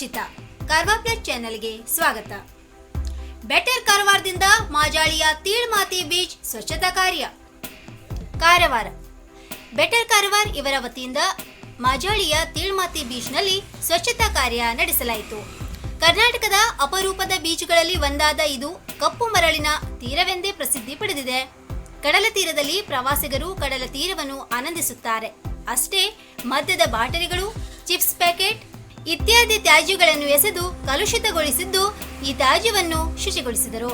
Rakshita. Karwar plus ಚಾನೆಲ್ಗೆ ಸ್ವಾಗತ. Better ಕಾರವಾರದಿಂದ ಮಾಜಾಳಿಯ ತೀಳ್ಮಾತಿ beach ಸ್ವಚ್ಛತಾ ಕಾರ್ಯ. ಕಾರವಾರ ಬೆಟರ್ ಕಾರವಾರ ಇವರ ವತಿಯಿಂದ ಮಾಜಾಳಿಯ ತೀಳ್ಮಾತಿ ಬೀಚ್ನಲ್ಲಿ ಸ್ವಚ್ಛತಾ ಕಾರ್ಯ ನಡೆಸಲಾಯಿತು. ಕರ್ನಾಟಕದ ಅಪರೂಪದ ಬೀಚ್ಗಳಲ್ಲಿ ಒಂದಾದ ಇದು ಕಪ್ಪು ಮರಳಿನ ತೀರವೆಂದೇ ಪ್ರಸಿದ್ಧಿ ಪಡೆದಿದೆ. ಕಡಲ ತೀರದಲ್ಲಿ ಪ್ರವಾಸಿಗರು ಕಡಲ ತೀರವನ್ನು ಆನಂದಿಸುತ್ತಾರೆ. ಅಷ್ಟೇ ಮದ್ಯದ ಬಾಟಲಿಗಳು, ಚಿಪ್ಸ್ ಪ್ಯಾಕೆಟ್ ಇತ್ಯಾದಿ ತ್ಯಾಜ್ಯಗಳನ್ನು ಎಸೆದು ಕಲುಷಿತಗೊಳಿಸಿದ್ದು ಈ ತ್ಯಾಜ್ಯವನ್ನು ಶುಚಿಗೊಳಿಸಿದರು.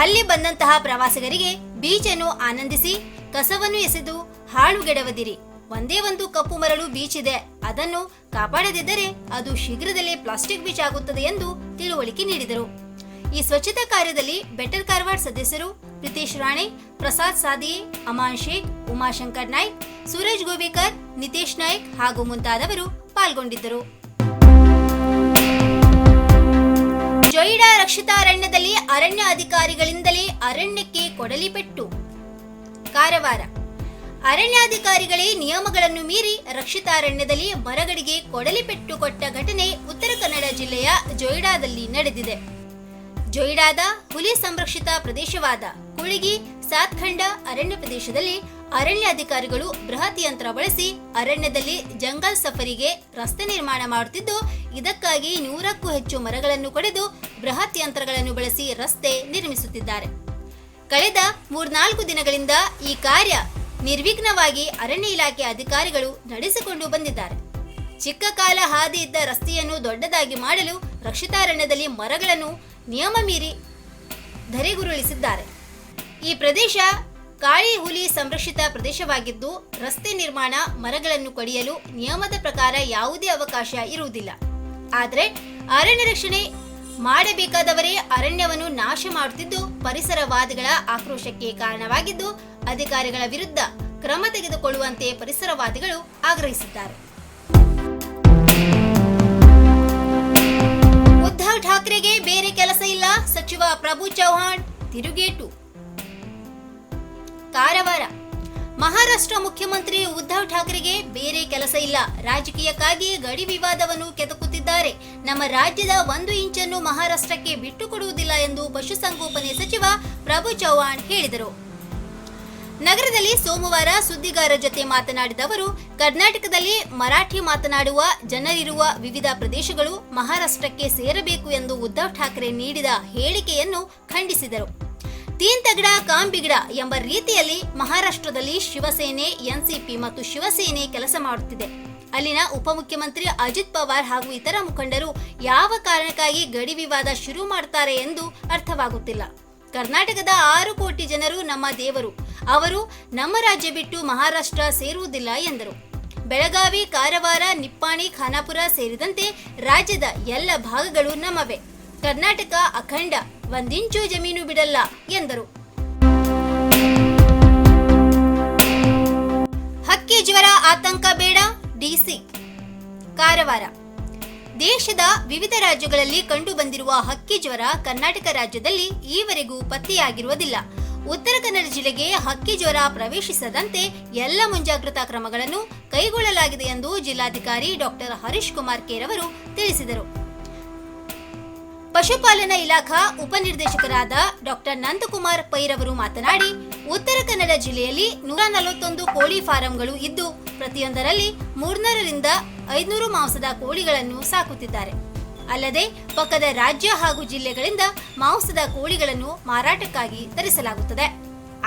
ಅಲ್ಲಿ ಬಂದಂತಹ ಪ್ರವಾಸಿಗರಿಗೆ ಬೀಚನ್ನು ಆನಂದಿಸಿ ಕಸವನ್ನು ಎಸೆದು ಹಾಳುಗೆಡವದಿರಿ. ಒಂದೇ ಒಂದು ಕಪ್ಪು ಮರಳು ಬೀಚ್ ಇದೆ, ಅದನ್ನು ಕಾಪಾಡದಿದ್ದರೆ ಅದು ಶೀಘ್ರದಲ್ಲೇ ಪ್ಲಾಸ್ಟಿಕ್ ಬೀಚ್ ಆಗುತ್ತದೆ ಎಂದು ತಿಳುವಳಿಕೆ ನೀಡಿದರು. ಈ ಸ್ವಚ್ಛತಾ ಕಾರ್ಯದಲ್ಲಿ ಬೆಟರ್ ಕಾರವಾರ ಸದಸ್ಯರು ಪ್ರೀತೇಶ್ ರಾಣೆ, ಪ್ರಸಾದ್ ಸಾದಿಯೆ, ಅಮಾನ್ ಶೇಖ್, ಉಮಾಶಂಕರ್ ನಾಯ್ಕ್, ಸೂರಜ್ ಗೋಬೇಕರ್, ನಿತೇಶ್ ನಾಯ್ಕ್ ಹಾಗೂ ಮುಂತಾದವರು ಪಾಲ್ಗೊಂಡಿದ್ದರು. ಜೊಯಿಡಾ ರಕ್ಷಿತಾರಣ್ಯದಲ್ಲಿ ಅರಣ್ಯ ಅಧಿಕಾರಿಗಳಿಂದಲೇ ಅರಣ್ಯಕ್ಕೆ ಕೊಡಲಿ ಪೆಟ್ಟು. ಕಾರವಾರ ಅರಣ್ಯಾಧಿಕಾರಿಗಳೇ ನಿಯಮಗಳನ್ನು ಮೀರಿ ರಕ್ಷಿತಾರಣ್ಯದಲ್ಲಿ ಮರಗಳಿಗೆ ಕೊಡಲಿ ಪೆಟ್ಟು ಕೊಟ್ಟ ಘಟನೆ ಉತ್ತರ ಕನ್ನಡ ಜಿಲ್ಲೆಯ ಜೊಯಿಡಾದಲ್ಲಿ ನಡೆದಿದೆ. ಜೊಯಿಡಾದ ಹುಲಿ ಸಂರಕ್ಷಿತ ಪ್ರದೇಶವಾದ ಕುಳಿಗಿ ಸಾತ್ಖಂಡ ಅರಣ್ಯ ಪ್ರದೇಶದಲ್ಲಿ ಅರಣ್ಯ ಅಧಿಕಾರಿಗಳು ಬೃಹತ್ ಯಂತ್ರ ಬಳಸಿ ಅರಣ್ಯದಲ್ಲಿ ಜಂಗಲ್ ಸಫರಿಗೆ ರಸ್ತೆ ನಿರ್ಮಾಣ ಮಾಡುತ್ತಿದ್ದು, ಇದಕ್ಕಾಗಿ 100ಕ್ಕೂ ಹೆಚ್ಚು ಮರಗಳನ್ನು ಕಡಿದು ಬೃಹತ್ ಯಂತ್ರಗಳನ್ನು ಬಳಸಿ ರಸ್ತೆ ನಿರ್ಮಿಸುತ್ತಿದ್ದಾರೆ. ಕಳೆದ 3-4 ದಿನಗಳಿಂದ ಈ ಕಾರ್ಯ ನಿರ್ವಿಘ್ನವಾಗಿ ಅರಣ್ಯ ಇಲಾಖೆ ಅಧಿಕಾರಿಗಳು ನಡೆಸಿಕೊಂಡು ಬಂದಿದ್ದಾರೆ. ಚಿಕ್ಕ ಕಾಲ ಹಾದಿ ಇದ್ದ ರಸ್ತೆಯನ್ನು ದೊಡ್ಡದಾಗಿ ಮಾಡಲು ರಕ್ಷಿತಾರಣ್ಯದಲ್ಲಿ ಮರಗಳನ್ನು ನಿಯಮ ಮೀರಿ ಧರೆಗುರುಳಿಸಿದ್ದಾರೆ. ಈ ಪ್ರದೇಶ ಕಾಳಿ ಹುಲಿ ಸಂರಕ್ಷಿತ ಪ್ರದೇಶವಾಗಿದ್ದು, ರಸ್ತೆ ನಿರ್ಮಾಣ, ಮರಗಳನ್ನು ಕಡಿಯಲು ನಿಯಮದ ಪ್ರಕಾರ ಯಾವುದೇ ಅವಕಾಶ ಇರುವುದಿಲ್ಲ. ಆದರೆ ಅರಣ್ಯ ರಕ್ಷಣೆ ಮಾಡಬೇಕಾದವರೇ ಅರಣ್ಯವನ್ನು ನಾಶ ಮಾಡುತ್ತಿದ್ದು ಪರಿಸರವಾದಿಗಳ ಆಕ್ರೋಶಕ್ಕೆ ಕಾರಣವಾಗಿದ್ದು, ಅಧಿಕಾರಿಗಳ ವಿರುದ್ಧ ಕ್ರಮ ತೆಗೆದುಕೊಳ್ಳುವಂತೆ ಪರಿಸರವಾದಿಗಳು ಆಗ್ರಹಿಸಿದ್ದಾರೆ. ಉದ್ಧವ್ ಠಾಕ್ರೆಗೆ ಬೇರೆ ಕೆಲಸ ಇಲ್ಲ, ಸಚಿವ ಪ್ರಭು ಚೌಹಾಣ್ ತಿರುಗೇಟು. ಕಾರವಾರ ಮಹಾರಾಷ್ಟ್ರ ಮುಖ್ಯಮಂತ್ರಿ ಉದ್ಧವ್ ಠಾಕ್ರೆಗೆ ಬೇರೆ ಕೆಲಸ ಇಲ್ಲ, ರಾಜಕೀಯಕ್ಕಾಗಿ ಗಡಿ ವಿವಾದವನ್ನು ಕೆದಕುತ್ತಿದ್ದಾರೆ. ನಮ್ಮ ರಾಜ್ಯದ 1 ಇಂಚನ್ನು ಮಹಾರಾಷ್ಟ್ರಕ್ಕೆ ಬಿಟ್ಟುಕೊಡುವುದಿಲ್ಲ ಎಂದು ಪಶುಸಂಗೋಪನೆ ಸಚಿವ ಪ್ರಭು ಚೌಹಾಣ್ ಹೇಳಿದರು. ನಗರದಲ್ಲಿ ಸೋಮವಾರ ಸುದ್ದಿಗಾರರ ಜೊತೆ ಮಾತನಾಡಿದ ಅವರು, ಕರ್ನಾಟಕದಲ್ಲಿ ಮರಾಠಿ ಮಾತನಾಡುವ ಜನರಿರುವ ವಿವಿಧ ಪ್ರದೇಶಗಳು ಮಹಾರಾಷ್ಟ್ರಕ್ಕೆ ಸೇರಬೇಕು ಎಂದು ಉದ್ಧವ್ ಠಾಕ್ರೆ ನೀಡಿದ ಹೇಳಿಕೆಯನ್ನು ಖಂಡಿಸಿದರು. ತೀನ್ ತಗಡ ಕಾಮ್ ಬಿಗಡ ಎಂಬ ರೀತಿಯಲ್ಲಿ ಮಹಾರಾಷ್ಟ್ರದಲ್ಲಿ ಶಿವಸೇನೆ, ಎನ್ಸಿಪಿ ಮತ್ತು ಶಿವಸೇನೆ ಕೆಲಸ ಮಾಡುತ್ತಿದೆ. ಅಲ್ಲಿನ ಉಪಮುಖ್ಯಮಂತ್ರಿ ಅಜಿತ್ ಪವಾರ್ ಹಾಗೂ ಇತರ ಮುಖಂಡರು ಯಾವ ಕಾರಣಕ್ಕಾಗಿ ಗಡಿ ವಿವಾದ ಶುರು ಮಾಡ್ತಾರೆ ಎಂದು ಅರ್ಥವಾಗುತ್ತಿಲ್ಲ. ಕರ್ನಾಟಕದ 6 ಕೋಟಿ ಜನರು ನಮ್ಮ ದೇವರು, ಅವರು ನಮ್ಮ ರಾಜ್ಯ ಬಿಟ್ಟು ಮಹಾರಾಷ್ಟ್ರ ಸೇರುವುದಿಲ್ಲ ಎಂದರು. ಬೆಳಗಾವಿ, ಕಾರವಾರ, ನಿಪ್ಪಾಣಿ, ಖಾನಾಪುರ ಸೇರಿದಂತೆ ರಾಜ್ಯದ ಎಲ್ಲ ಭಾಗಗಳು ನಮ್ಮವೇ. ಕರ್ನಾಟಕ ಅಖಂಡ, 1 ಇಂಚು ಜಮೀನು ಬಿಡಲ್ಲ ಎಂದರು. ಹಕ್ಕಿ ಜ್ವರ ಆತಂಕ ಬೇಡ, ಡಿಸಿ. ಕಾರವಾರ ದೇಶದ ವಿವಿಧ ರಾಜ್ಯಗಳಲ್ಲಿ ಕಂಡುಬಂದಿರುವ ಹಕ್ಕಿ ಜ್ವರ ಕರ್ನಾಟಕ ರಾಜ್ಯದಲ್ಲಿ ಈವರೆಗೂ ಪತ್ತೆಯಾಗಿರುವುದಿಲ್ಲ. ಉತ್ತರ ಕನ್ನಡ ಜಿಲ್ಲೆಗೆ ಹಕ್ಕಿ ಜ್ವರ ಪ್ರವೇಶಿಸದಂತೆ ಎಲ್ಲ ಮುಂಜಾಗ್ರತಾ ಕ್ರಮಗಳನ್ನು ಕೈಗೊಳ್ಳಲಾಗಿದೆ ಎಂದು ಜಿಲ್ಲಾಧಿಕಾರಿ ಡಾಕ್ಟರ್ ಹರೀಶ್ ಕುಮಾರ್ ಕೇರವರು ತಿಳಿಸಿದರು. ಪಶುಪಾಲನಾ ಇಲಾಖಾ ಉಪನಿರ್ದೇಶಕರಾದ ಡಾಕ್ಟರ್ ನಂದಕುಮಾರ್ ಪೈರವರು ಮಾತನಾಡಿ, ಉತ್ತರ ಕನ್ನಡ ಜಿಲ್ಲೆಯಲ್ಲಿ 141 ಕೋಳಿ ಫಾರಂಗಳು ಇದ್ದು, ಪ್ರತಿಯೊಂದರಲ್ಲಿ 300ರಿಂದ 500 ಮಾಂಸದ ಕೋಳಿಗಳನ್ನು ಸಾಕುತ್ತಿದ್ದಾರೆ. ಅಲ್ಲದೆ ಪಕ್ಕದ ರಾಜ್ಯ ಹಾಗೂ ಜಿಲ್ಲೆಗಳಿಂದ ಮಾಂಸದ ಕೋಳಿಗಳನ್ನು ಮಾರಾಟಕ್ಕಾಗಿ ತರಿಸಲಾಗುತ್ತದೆ.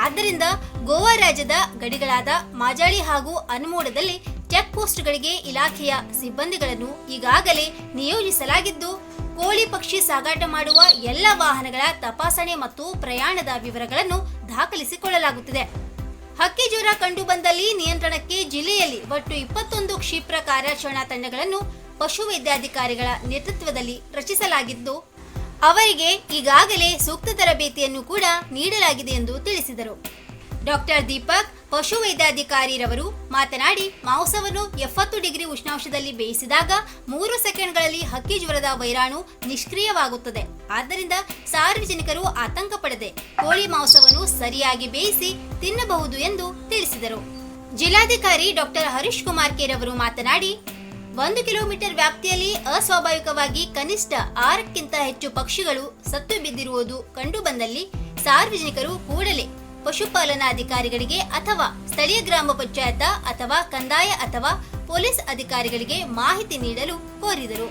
ಆದ್ದರಿಂದ ಗೋವಾ ರಾಜ್ಯದ ಗಡಿಗಳಾದ ಮಾಜಾಳಿ ಹಾಗೂ ಅನ್ಮೋಡದಲ್ಲಿ ಚೆಕ್ ಪೋಸ್ಟ್ಗಳಿಗೆ ಇಲಾಖೆಯ ಸಿಬ್ಬಂದಿಗಳನ್ನು ಈಗಾಗಲೇ ನಿಯೋಜಿಸಲಾಗಿದ್ದು, ಕೋಳಿ ಪಕ್ಷಿ ಸಾಗಾಟ ಮಾಡುವ ಎಲ್ಲ ವಾಹನಗಳ ತಪಾಸಣೆ ಮತ್ತು ಪ್ರಯಾಣದ ವಿವರಗಳನ್ನು ದಾಖಲಿಸಿಕೊಳ್ಳಲಾಗುತ್ತಿದೆ. ಹಕ್ಕಿ ಜ್ವರ ಕಂಡುಬಂದಲ್ಲಿ ನಿಯಂತ್ರಣಕ್ಕೆ ಜಿಲ್ಲೆಯಲ್ಲಿ ಒಟ್ಟು 21 ಕ್ಷಿಪ್ರ ಕಾರ್ಯಾಚರಣಾ ತಂಡಗಳನ್ನು ಪಶುವೈದ್ಯಾಧಿಕಾರಿಗಳ ನೇತೃತ್ವದಲ್ಲಿ ರಚಿಸಲಾಗಿದ್ದು, ಅವರಿಗೆ ಈಗಾಗಲೇ ಸೂಕ್ತ ತರಬೇತಿಯನ್ನು ಕೂಡ ನೀಡಲಾಗಿದೆ ಎಂದು ತಿಳಿಸಿದರು. ಡಾಕ್ಟರ್ ದೀಪಕ್ ಪಶುವೈದ್ಯಾಧಿಕಾರಿರವರು ಮಾತನಾಡಿ, ಮಾಂಸವನ್ನು 70 ಡಿಗ್ರಿ ಉಷ್ಣಾಂಶದಲ್ಲಿ ಬೇಯಿಸಿದಾಗ 3 ಸೆಕೆಂಡ್ಗಳಲ್ಲಿ ಹಕ್ಕಿ ಜ್ವರದ ವೈರಾಣು ನಿಷ್ಕ್ರಿಯವಾಗುತ್ತದೆ. ಆದ್ದರಿಂದ ಸಾರ್ವಜನಿಕರು ಆತಂಕ ಪಡದೆ ಕೋಳಿ ಮಾಂಸವನ್ನು ಸರಿಯಾಗಿ ಬೇಯಿಸಿ ತಿನ್ನಬಹುದು ಎಂದು ತಿಳಿಸಿದರು. ಜಿಲ್ಲಾಧಿಕಾರಿ ಡಾಕ್ಟರ್ ಹರೀಶ್ ಕುಮಾರ್ ಕೇರವರು ಮಾತನಾಡಿ, 1 ಕಿಲೋಮೀಟರ್ ವ್ಯಾಪ್ತಿಯಲ್ಲಿ ಅಸ್ವಾಭಾವಿಕವಾಗಿ ಕನಿಷ್ಠ 6ಕ್ಕಿಂತ ಹೆಚ್ಚು ಪಕ್ಷಿಗಳು ಸತ್ತು ಬಿದ್ದಿರುವುದು ಕಂಡುಬಂದಲ್ಲಿ ಸಾರ್ವಜನಿಕರು ಕೂಡಲೇ ಪಶುಪಾಲನಾಧಿಕಾರಿಗಳಿಗೆ ಅಥವಾ ಸ್ಥಳೀಯ ಗ್ರಾಮ ಪಂಚಾಯತ್ ಅಥವಾ ಕಂದಾಯ ಅಥವಾ ಪೊಲೀಸ್ ಅಧಿಕಾರಿಗಳಿಗೆ ಮಾಹಿತಿ ನೀಡಲು ಕೋರಿದರು.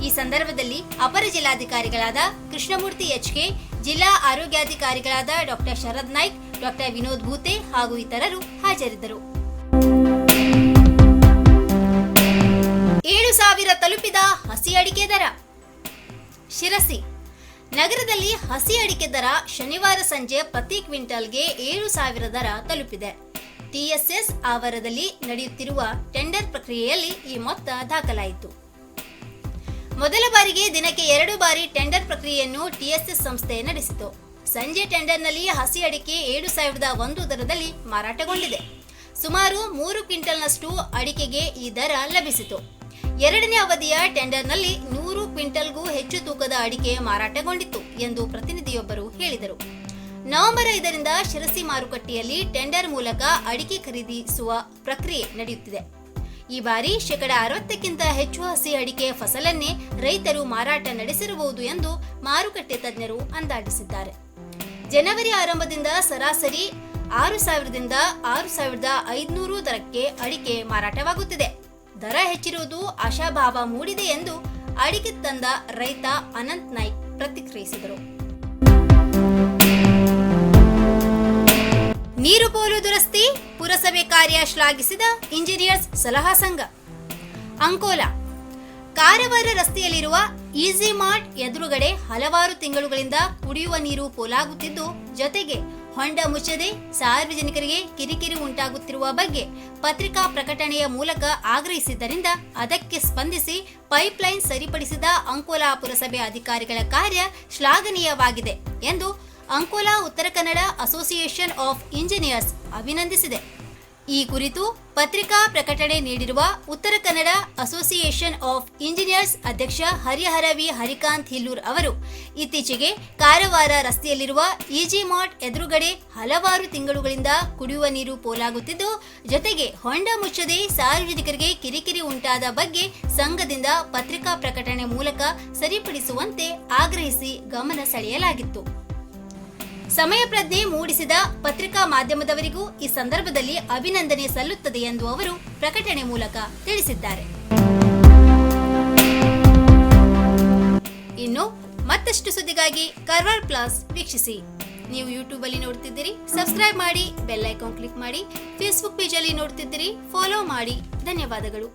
ಈ ಸಂದರ್ಭದಲ್ಲಿ ಅಪರ ಜಿಲ್ಲಾಧಿಕಾರಿಗಳಾದ ಕೃಷ್ಣಮೂರ್ತಿ ಎಚ್ಕೆ, ಜಿಲ್ಲಾ ಆರೋಗ್ಯಾಧಿಕಾರಿಗಳಾದ ಡಾಕ್ಟರ್ ಶರದ್ ನಾಯ್ಕ್, ಡಾಕ್ಟರ್ ವಿನೋದ್ ಭೂತೆ ಹಾಗೂ ಇತರರು ಹಾಜರಿದ್ದರು. 7,000 ತಲುಪಿದ ಹಸಿ ಅಡಿಕೆ ದರ. ಶಿರಸಿ ನಗರದಲ್ಲಿ ಹಸಿ ಅಡಿಕೆ ದರ ಶನಿವಾರ ಸಂಜೆ ಪ್ರತಿ ಕ್ವಿಂಟಲ್ಗೆ 7,000 ದರ ತಲುಪಿದೆ. ಟಿಎಸ್ಎಸ್ ಆವರಣದಲ್ಲಿ ನಡೆಯುತ್ತಿರುವ ಟೆಂಡರ್ ಪ್ರಕ್ರಿಯೆಯಲ್ಲಿ ಈ ಮೊತ್ತ ದಾಖಲಾಯಿತು. ಮೊದಲ ಬಾರಿಗೆ ದಿನಕ್ಕೆ 2 ಬಾರಿ ಟೆಂಡರ್ ಪ್ರಕ್ರಿಯೆಯನ್ನು ಟಿಎಸ್ಎಸ್ ಸಂಸ್ಥೆ ನಡೆಸಿತು. ಸಂಜೆ ಟೆಂಡರ್ನಲ್ಲಿ ಹಸಿ ಅಡಿಕೆ 7,001 ದರದಲ್ಲಿ ಮಾರಾಟಗೊಂಡಿದೆ. ಸುಮಾರು 3 ಕ್ವಿಂಟಲ್ನಷ್ಟು ಅಡಿಕೆಗೆ ಈ ದರ ಲಭಿಸಿತು. ಎರಡನೇ ಅವಧಿಯ ಟೆಂಡರ್ನಲ್ಲಿ 100 ಕ್ವಿಂಟಲ್ಗೂ ಹೆಚ್ಚು ತೂಕದ ಅಡಿಕೆ ಮಾರಾಟಗೊಂಡಿತು ಎಂದು ಪ್ರತಿನಿಧಿಯೊಬ್ಬರು ಹೇಳಿದರು. ನವೆಂಬರ್ 5ರಿಂದ ಶಿರಸಿ ಮಾರುಕಟ್ಟೆಯಲ್ಲಿ ಟೆಂಡರ್ ಮೂಲಕ ಅಡಿಕೆ ಖರೀದಿಸುವ ಪ್ರಕ್ರಿಯೆ ನಡೆಯುತ್ತಿದೆ. ಈ ಬಾರಿ 60%ಕ್ಕಿಂತ ಹೆಚ್ಚು ಹಸಿ ಅಡಿಕೆ ಫಸಲನ್ನೇ ರೈತರು ಮಾರಾಟ ನಡೆಸಿರಬಹುದು ಎಂದು ಮಾರುಕಟ್ಟೆ ತಜ್ಞರು ಅಂದಾಜಿಸಿದ್ದಾರೆ. ಜನವರಿ ಆರಂಭದಿಂದ ಸರಾಸರಿ 6,000ದಿಂದ 6,500 ದರಕ್ಕೆ ಅಡಿಕೆ ಮಾರಾಟವಾಗುತ್ತಿದೆ. ದರ ಹೆಚ್ಚಿರುವುದು ಆಶಾಭಾವ ಮೂಡಿದೆ ಎಂದು ಅಡಿಕೆ ತಂದ ರೈತ ಅನಂತ್ ನಾಯ್ಕ್ ಪ್ರತಿಕ್ರಿಯಿಸಿದರು. ನೀರು ಪೋಲು ದುರಸ್ತಿ ಪುರಸಭೆ ಕಾರ್ಯ ಶ್ಲಾಘಿಸಿದ ಇಂಜಿನಿಯರ್ಸ್ ಸಲಹಾ ಸಂಘ. ಅಂಕೋಲಾ ಕಾರವಾರ ರಸ್ತೆಯಲ್ಲಿರುವ ಈಸಿ ಮಾರ್ಟ್ ಎದುರುಗಡೆ ಹಲವಾರು ತಿಂಗಳುಗಳಿಂದ ಕುಡಿಯುವ ನೀರು ಪೋಲಾಗುತ್ತಿದ್ದು, ಜೊತೆಗೆ ಹೊಂಡ ಮುಚ್ಚದೆ ಸಾರ್ವಜನಿಕರಿಗೆ ಕಿರಿಕಿರಿ ಉಂಟಾಗುತ್ತಿರುವ ಬಗ್ಗೆ ಪತ್ರಿಕಾ ಪ್ರಕಟಣೆಯ ಮೂಲಕ ಆಗ್ರಹಿಸಿದ್ದರಿಂದ ಅದಕ್ಕೆ ಸ್ಪಂದಿಸಿ ಪೈಪ್ಲೈನ್ ಸರಿಪಡಿಸಿದ ಅಂಕೋಲಾ ಪುರಸಭೆ ಅಧಿಕಾರಿಗಳ ಕಾರ್ಯ ಶ್ಲಾಘನೀಯವಾಗಿದೆ ಎಂದು Ankola Uttara Kannada association of engineers ಅಭಿನಂದಿಸಿದೆ. ಈ ಕುರಿತು ಪತ್ರಿಕಾ ಪ್ರಕಟಣೆ ನೀಡಿರುವ Uttara Kannada association of engineers ಅಧ್ಯಕ್ಷ ಹರಿಹರ ವಿ ಹರಿಕಾಂತ್ ಹಿಲ್ಲೂರ್ ಅವರು, ಇತ್ತೀಚೆಗೆ ಕಾರವಾರ ರಸ್ತೆಯಲ್ಲಿರುವ ಈಜಿ ಮಾರ್ಟ್ ಎದುರುಗಡೆ ಹಲವಾರು ತಿಂಗಳುಗಳಿಂದ ಕುಡಿಯುವ ನೀರು ಪೋಲಾಗುತ್ತಿದ್ದು, ಜೊತೆಗೆ ಹೊಂಡ ಮುಚ್ಚದೆ ಸಾರ್ವಜನಿಕರಿಗೆ ಕಿರಿಕಿರಿ ಉಂಟಾದ ಬಗ್ಗೆ ಸಂಘದಿಂದ ಪತ್ರಿಕಾ ಪ್ರಕಟಣೆ ಮೂಲಕ ಸರಿಪಡಿಸುವಂತೆ ಆಗ್ರಹಿಸಿ ಗಮನ ಸೆಳೆಯಲಾಗಿತ್ತು. ಸಮಯ ಪ್ರಜ್ಞೆ ಮೂಡಿಸಿದ ಪತ್ರಿಕಾ ಮಾಧ್ಯಮದವರಿಗೂ ಈ ಸಂದರ್ಭದಲ್ಲಿ ಅಭಿನಂದನೆ ಸಲ್ಲುತ್ತದೆ ಎಂದು ಅವರು ಪ್ರಕಟಣೆ ಮೂಲಕ ತಿಳಿಸಿದ್ದಾರೆ. ಇನ್ನು ಮತ್ತಷ್ಟು ಸುದ್ದಿಗಾಗಿ ಕಾರ್ವಾರ ಪ್ಲಸ್ ವೀಕ್ಷಿಸಿ. ನೀವು ಯೂಟ್ಯೂಬ್ ಅಲ್ಲಿ ನೋಡ್ತಿದ್ದೀರಿ, ಸಬ್ಸ್ಕ್ರೈಬ್ ಮಾಡಿ, ಬೆಲ್ ಐಕಾನ್ ಕ್ಲಿಕ್ ಮಾಡಿ. ಫೇಸ್ಬುಕ್ ಪೇಜ್ ಅಲ್ಲಿ ನೋಡ್ತಿದ್ದೀರಿ, ಫಾಲೋ ಮಾಡಿ. ಧನ್ಯವಾದಗಳು.